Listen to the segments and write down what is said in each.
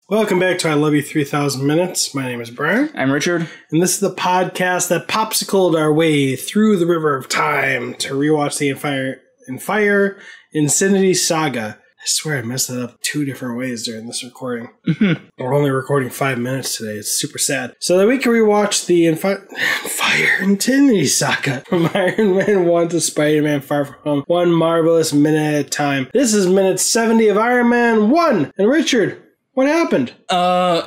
Welcome back to I Love You 3000 Minutes. My name is Brian. I'm Richard. And this is the podcast that popsicled our way through the river of time to rewatch the Infinity Saga. I swear I messed it up 2 different ways during this recording. We're only recording 5 minutes today. It's super sad. So that we can rewatch the Infinity Saga from Iron Man 1 to Spider-Man Far From Home. 1 marvelous minute at a time. This is minute 70 of Iron Man 1. And Richard, what happened?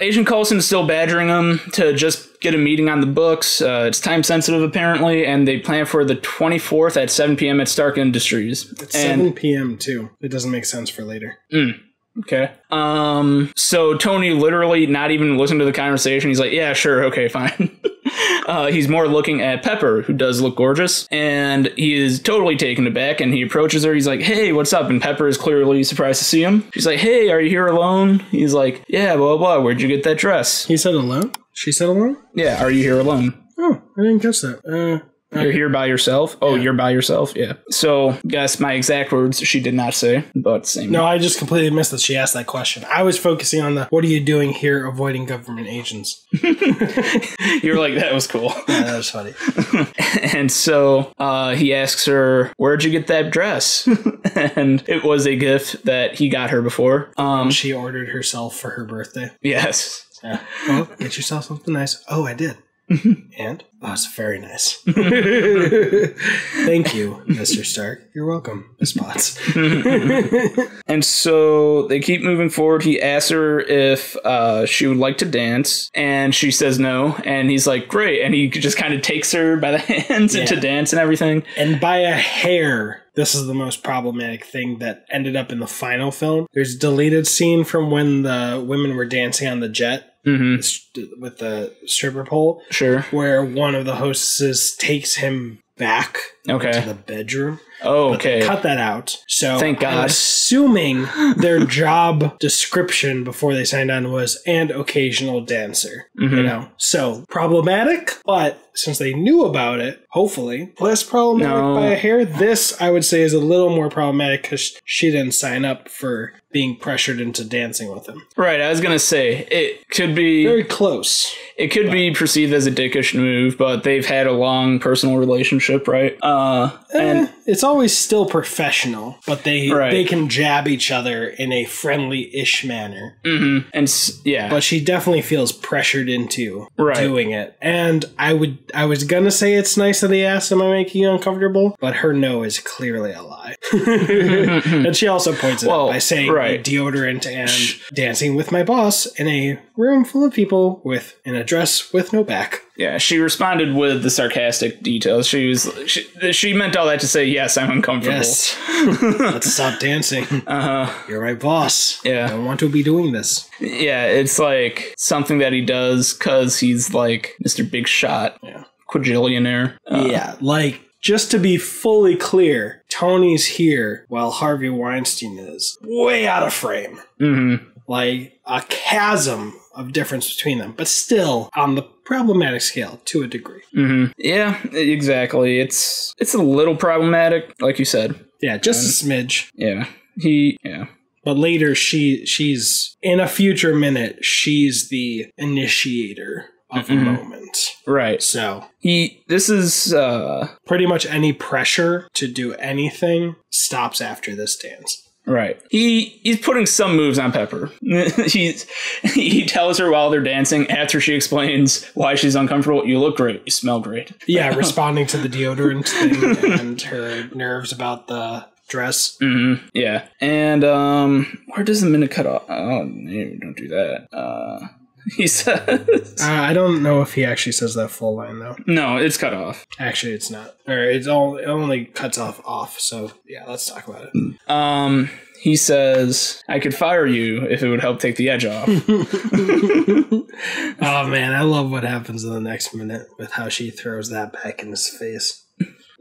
Agent Coulson is still badgering him to just get a meeting on the books. It's time sensitive, apparently, and they plan for the 24th at 7 p.m. at Stark Industries. It's 7 p.m. too. It doesn't make sense for later. Okay. So Tony literally not even listened to the conversation. He's like, yeah, sure. Okay, fine. He's more looking at Pepper, who does look gorgeous, and he is totally taken aback, and he approaches her. He's like, hey, what's up? And Pepper is clearly surprised to see him. She's like, hey, are you here alone? He's like, yeah, blah, blah, where'd you get that dress? He said alone? She said alone? Yeah, are you here alone? Oh, I didn't catch that. You're here by yourself? Oh, yeah. You're by yourself? Yeah. So, guess my exact words she did not say, but same. No, I just completely missed that she asked that question. I was focusing on the, what are you doing here avoiding government agents? You're like, that was cool. Yeah, that was funny. And so he asks her, where'd you get that dress? And it was a gift that he got her before. She ordered herself for her birthday. Yes. Yeah. Well, get yourself something nice. Oh, I did. And? Oh, it's very nice. Thank you, Mr. Stark. You're welcome, Miss Potts. And so they keep moving forward. He asks her if she would like to dance, and she says no. And he's like, great. And he just kind of takes her by the hands to dance and everything. And by a hair, this is the most problematic thing that ended up in the final film. There's a deleted scene from when the women were dancing on the jet. With the stripper pole. Sure. Where one of the hostesses takes him back into the bedroom. Oh, okay. But they cut that out. So thank God. I'm assuming their job description before they signed on was and occasional dancer. You know? So problematic, but since they knew about it, hopefully less problematic by a hair. This, I would say, is a little more problematic because she didn't sign up for being pressured into dancing with him. Right, I was going to say, it could be... very close. It could be perceived as a dickish move, but they've had a long personal relationship, right? And it's always still professional, but they can jab each other in a friendly-ish manner. And yeah. But she definitely feels pressured into doing it. And I was going to say it's nice that he asked, am I making you uncomfortable? But her no is clearly a lie. And she also points it out by saying deodorant and dancing with my boss in a room full of people in a dress with no back. Yeah, she responded with the sarcastic details. She meant all that to say, yes, I'm uncomfortable. Yes. Let's stop dancing. You're my boss. Yeah. I don't want to be doing this. Yeah, it's like something that he does because he's like Mr. Big Shot. Yeah. Quadrillionaire. Yeah, like, just to be fully clear, Tony's here while Harvey Weinstein is way out of frame. Like a chasm of difference between them, but still on the problematic scale to a degree. Yeah, exactly. It's a little problematic, like you said. Yeah, just a smidge. Yeah. But later, she's in a future minute, she's the initiator of the moment. Right. So this is pretty much any pressure to do anything stops after this dance. Right. He's putting some moves on Pepper. He tells her while they're dancing, after she explains why she's uncomfortable, you look great, you smell great. Yeah, responding to the deodorant thing and her nerves about the dress. Yeah. And where does the minute cut off? Oh, no, don't do that. He says... I don't know if he actually says that full line, though. No, it's cut off. Actually, it's not. Or it only cuts off, so yeah, let's talk about it. He says, I could fire you if it would help take the edge off. Oh, man, I love what happens in the next minute with how she throws that back in his face.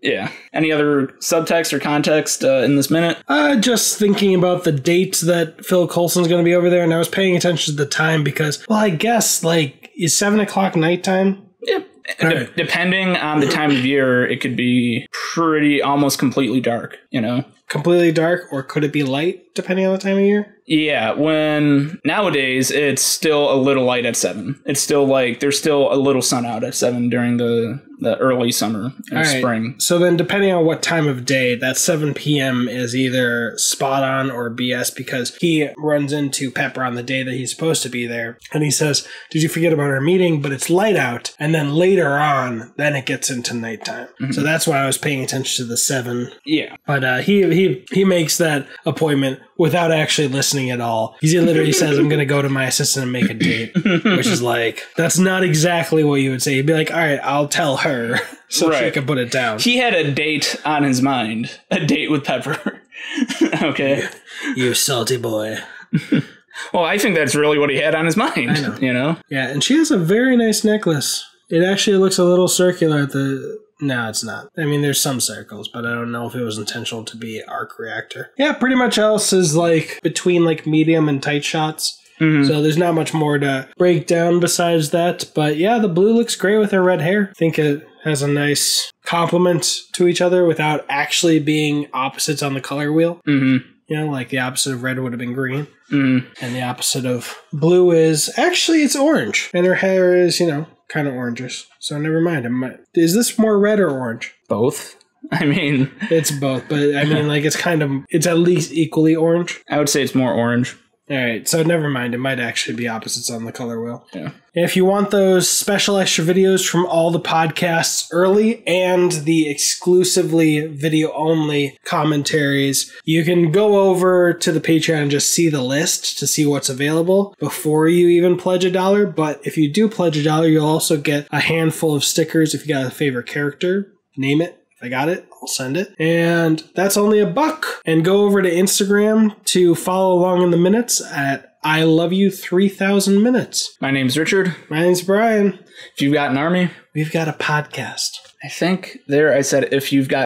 Yeah. Any other subtext or context in this minute? Just thinking about the dates that Phil Coulson's going to be over there, and I was paying attention to the time because, well, I guess, like, is 7 o'clock nighttime? Yeah. Right. Depending on the time of year, it could be pretty almost completely dark, you know? Completely dark, or could it be light? depending on the time of year? Yeah, when nowadays it's still a little light at 7. It's still like there's still a little sun out at 7 during the early summer and spring. So then depending on what time of day, that 7 p.m. is either spot on or BS, because he runs into Pepper on the day that he's supposed to be there. And he says, did you forget about our meeting? But it's light out. And then later on, then it gets into nighttime. Mm-hmm. So that's why I was paying attention to the 7. Yeah. But he makes that appointment without actually listening at all. He literally says, I'm going to go to my assistant and make a date, which is like, that's not exactly what you would say. You'd be like, all right, I'll tell her so she can put it down. He had a date on his mind, a date with Pepper. Okay. You salty boy. Well, I think that's really what he had on his mind. I know. You know? Yeah, and she has a very nice necklace. It actually looks a little circular at the... No, it's not. I mean, there's some circles, but I don't know if it was intentional to be arc reactor. Yeah, pretty much else is like between like medium and tight shots. Mm-hmm. So there's not much more to break down besides that. But yeah, the blue looks great with her red hair. I think it has a nice complement to each other without actually being opposites on the color wheel. Mm-hmm. You know, like the opposite of red would have been green. Mm-hmm. And the opposite of blue is... Actually, it's orange. And her hair is, you know, kind of orangish. So never mind. Is this more red or orange? Both. I mean... It's both. But I mean, like, it's at least equally orange. I would say it's more orange. All right, so never mind. It might actually be opposites on the color wheel. Yeah. If you want those special extra videos from all the podcasts early and the exclusively video-only commentaries, you can go over to the Patreon and just see the list to see what's available before you even pledge $1. But if you do pledge $1, you'll also get a handful of stickers if you got a favorite character. Name it. If I got it, I'll send it. And that's only $1. And go over to Instagram to follow along in the minutes at I Love You 3000 Minutes. My name's Richard. My name's Brian. If you've got an army, we've got a podcast. I think there I said if you've got